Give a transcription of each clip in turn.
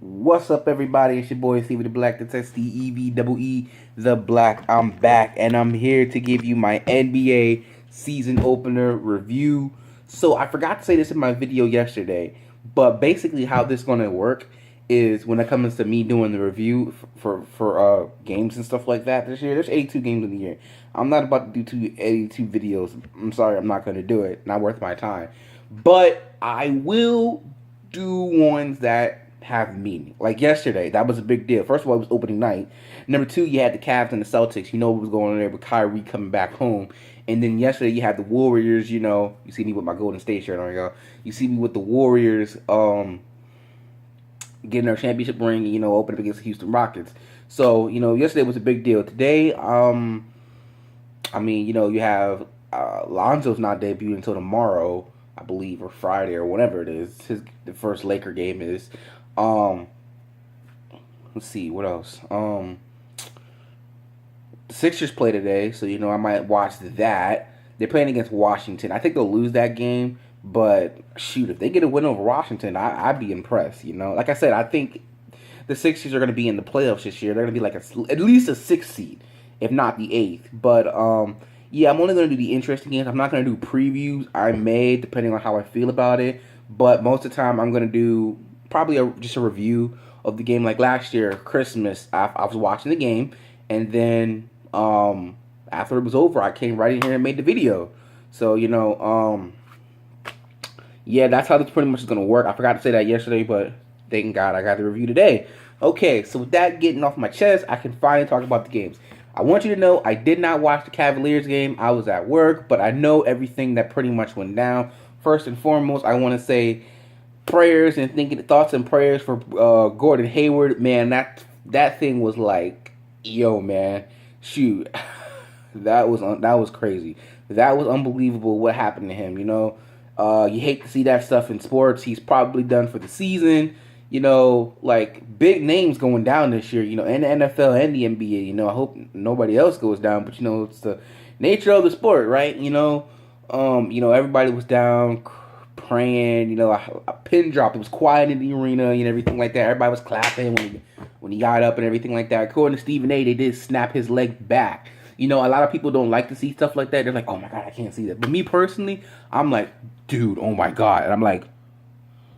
What's up, everybody? It's your boy Stevie the Black. That's STEVEE the Black. I'm back, and I'm here to give you my NBA season opener review. So I forgot to say this in my video yesterday, but basically how this is gonna work is when it comes to me doing the review for games and stuff like that this year. There's 82 games in the year. I'm not about to do 82 videos. I'm sorry, I'm not gonna do it. Not worth my time. But I will do ones that have meaning. Like yesterday, that was a big deal. First of all, it was opening night. Number two, you had the Cavs and the Celtics. You know what was going on there with Kyrie coming back home. And then yesterday, you had the Warriors. You see me with my Golden State shirt on, y'all. You see me with the Warriors getting their championship ring, opening up against the Houston Rockets. So, yesterday was a big deal. Today, you have Lonzo's not debuting until tomorrow, I believe, or Friday or whatever it is. The first Laker game is. Let's see what else. The Sixers play today, so I might watch that. They're playing against Washington. I think they'll lose that game, but shoot, if they get a win over Washington, I'd be impressed. Like I said, I think the Sixers are going to be in the playoffs this year. They're going to be like at least a 6th seed, if not the 8th. But yeah, I'm only going to do the interesting games. I'm not going to do previews. I may, depending on how I feel about it. But most of the time, I'm going to do probably just a review of the game. Like last year, Christmas, I was watching the game, and then after it was over, I came right in here and made the video. So, yeah, that's how this pretty much is going to work. I forgot to say that yesterday, but thank God I got the review today. Okay, so with that getting off my chest, I can finally talk about the games. I want you to know I did not watch the Cavaliers game. I was at work, but I know everything that pretty much went down. First and foremost, I want to say prayers and thoughts and prayers for Gordon Hayward. Man, that thing was like, yo, man, shoot, that was crazy. That was unbelievable what happened to him. You hate to see that stuff in sports. He's probably done for the season. Like big names going down this year, in the NFL and the NBA. I hope nobody else goes down, but it's the nature of the sport, right? Everybody was down praying, a pin drop. It was quiet in the arena and everything like that. Everybody was clapping when he got up and everything like that. According to Stephen A, they did snap his leg back. A lot of people don't like to see stuff like that. They're like, oh my God, I can't see that. But me personally, I'm like, dude, oh my God. And I'm like,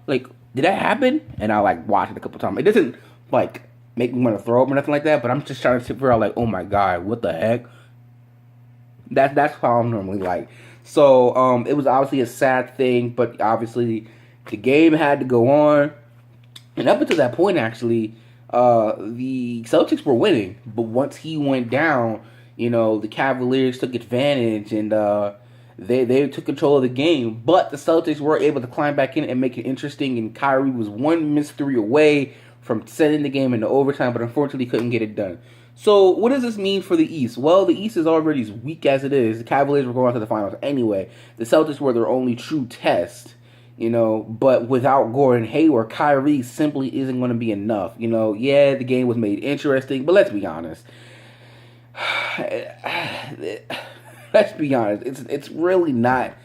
did that happen? And I watch it a couple times. It doesn't make me want to throw up or nothing like that, but I'm just trying to figure out oh my God, what the heck? That's how I'm normally like. So it was obviously a sad thing, but obviously the game had to go on. And up until that point, actually, the Celtics were winning. But once he went down, the Cavaliers took advantage and they took control of the game. But the Celtics were able to climb back in and make it interesting. And Kyrie was one missed three away from sending the game into overtime, but unfortunately couldn't get it done. So what does this mean for the East? Well, the East is already as weak as it is. The Cavaliers were going to the finals anyway. The Celtics were their only true test. But without Gordon Hayward, Kyrie simply isn't going to be enough. Yeah, the game was made interesting, but let's be honest. Let's be honest. It's really not.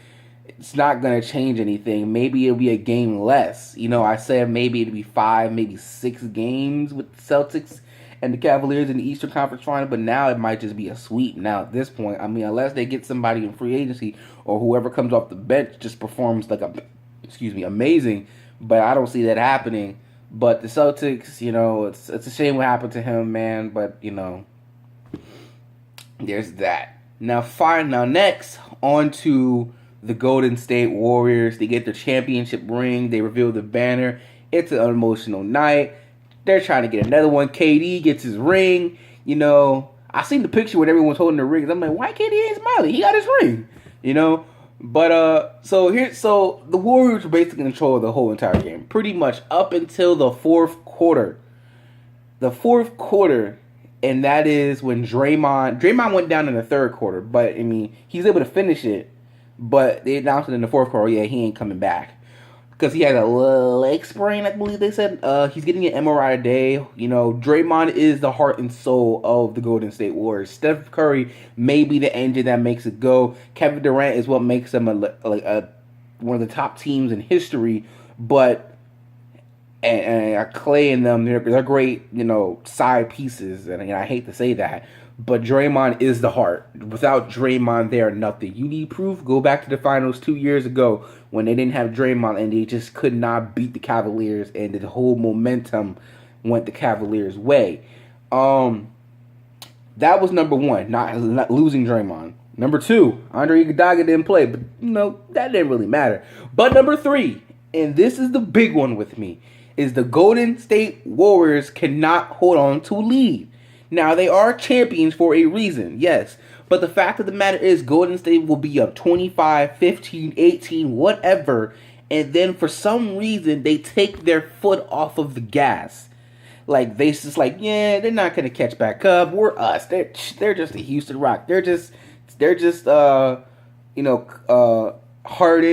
It's not going to change anything. Maybe it'll be a game less. I said maybe it'll be 5, maybe 6 games with the Celtics and the Cavaliers in the Eastern Conference Final, but now it might just be a sweep now at this point. Unless they get somebody in free agency or whoever comes off the bench just performs amazing, but I don't see that happening. But the Celtics, it's a shame what happened to him, man, but there's that. Now next on to the Golden State Warriors. They get their championship ring. They reveal the banner. It's an emotional night. They're trying to get another one. KD gets his ring. I seen the picture when everyone's holding the rings. I'm like, why KD ain't smiling? He got his ring. But so the Warriors were basically in control of the whole entire game, pretty much up until the fourth quarter. The fourth quarter, and that is when Draymond went down in the third quarter, but he's able to finish it. But they announced it in the fourth quarter. Yeah, he ain't coming back because he had a leg sprain, I believe they said. He's getting an MRI today. Draymond is the heart and soul of the Golden State Warriors. Steph Curry may be the engine that makes it go. Kevin Durant is what makes them one of the top teams in history. But and Clay and them, they're great, side pieces, and I hate to say that, but Draymond is the heart. Without Draymond, they are nothing. You need proof? Go back to the finals 2 years ago when they didn't have Draymond and they just could not beat the Cavaliers, and the whole momentum went the Cavaliers' way. That was number one, not losing Draymond. Number two, Andre Iguodala didn't play, but that didn't really matter. But number three, and this is the big one with me, is the Golden State Warriors cannot hold on to a lead. Now, they are champions for a reason, yes. But the fact of the matter is Golden State will be up 25, 15, 18, whatever. And then for some reason, they take their foot off of the gas. Like, they just like, yeah, they're not going to catch back up. We're us. They're just the Houston Rock. They're just Harden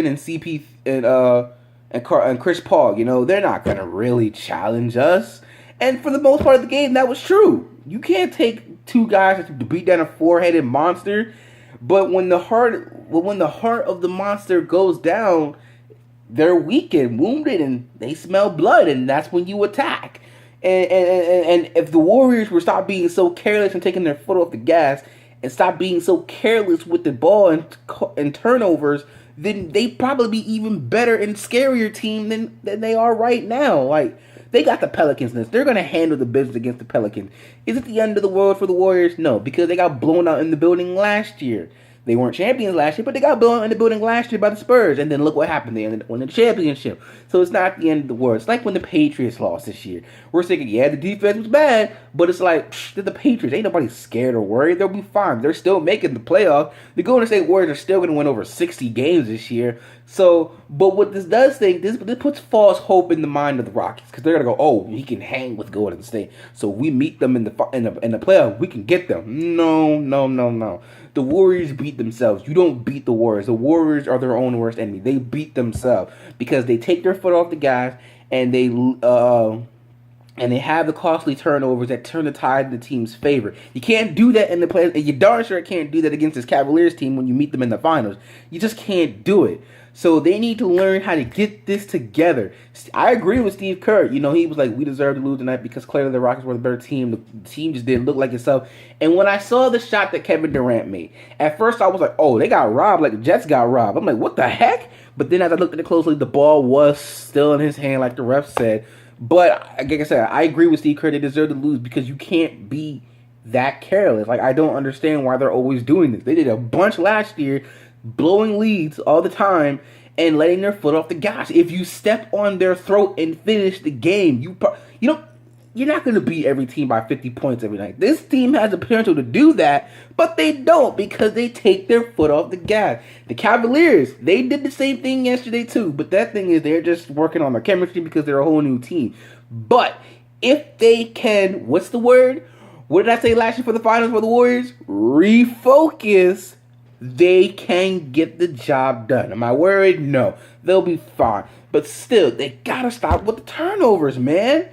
and CP and Chris Paul. They're not going to really challenge us. And for the most part of the game, that was true. You can't take two guys to beat down a four-headed monster. But when the heart of the monster goes down, they're weak and wounded, and they smell blood, and that's when you attack. And if the Warriors were stop being so careless and taking their foot off the gas and stop being so careless with the ball and turnovers, then they'd probably be even better and scarier team than they are right now. Like, they got the Pelicans in this. They're going to handle the business against the Pelicans. Is it the end of the world for the Warriors? No, because they got blown out in the building last year. They weren't champions last year, but they got blown out in the building last year by the Spurs. And then look what happened. They ended up winning the championship. So it's not the end of the world. It's like when the Patriots lost this year. We're thinking, yeah, the defense was bad, but it's like, they're the Patriots. Ain't nobody scared or worried. They'll be fine. They're still making the playoffs. The Golden State Warriors are still going to win over 60 games this year. So, but what this does this puts false hope in the mind of the Rockets, because they're gonna go, oh, he can hang with Golden State, so we meet them in the playoff, we can get them. No. The Warriors beat themselves. You don't beat the Warriors. The Warriors are their own worst enemy. They beat themselves because they take their foot off the gas and they have the costly turnovers that turn the tide in the team's favor. You can't do that in the playoffs. And you darn sure can't do that against this Cavaliers team when you meet them in the finals. You just can't do it. So they need to learn how to get this together. I agree with Steve Kerr. He was like, we deserve to lose tonight because clearly the Rockets were the better team. The team just didn't look like itself. And when I saw the shot that Kevin Durant made, at first I was like, oh, they got robbed like the Jets got robbed. I'm like, what the heck? But then as I looked at it closely, the ball was still in his hand like the ref said. But like I said, I agree with Steve Kerr. They deserve to lose because you can't be that careless. Like, I don't understand why they're always doing this. They did a bunch last year, blowing leads all the time and letting their foot off the gas. If you step on their throat and finish the game, you're not going to beat every team by 50 points every night. This team has the potential to do that, but they don't because they take their foot off the gas. The Cavaliers, they did the same thing yesterday too, but that thing is they're just working on their chemistry because they're a whole new team. But if they can, what's the word? What did I say last year for the finals for the Warriors? Refocus. They can get the job done. Am I worried? No. They'll be fine. But still, they gotta stop with the turnovers, man.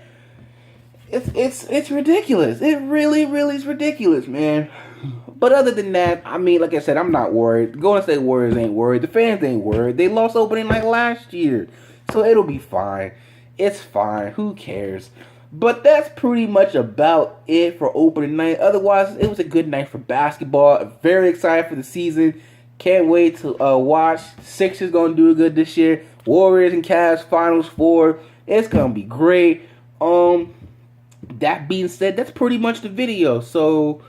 It's ridiculous. It really is ridiculous, man. But other than that, I mean, like I said, I'm not worried. The Golden State Warriors ain't worried. The fans ain't worried. They lost opening night last year. So it'll be fine. It's fine. Who cares? But that's pretty much about it for opening night. Otherwise, it was a good night for basketball. Very excited for the season. Can't wait to watch. Sixers going to do good this year. Warriors and Cavs Finals 4. It's going to be great. That being said, that's pretty much the video. So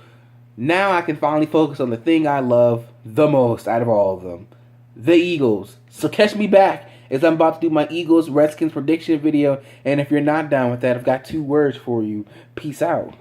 now I can finally focus on the thing I love the most out of all of them. The Eagles. So catch me back as I'm about to do my Eagles Redskins prediction video. And if you're not down with that, I've got 2 words for you. Peace out.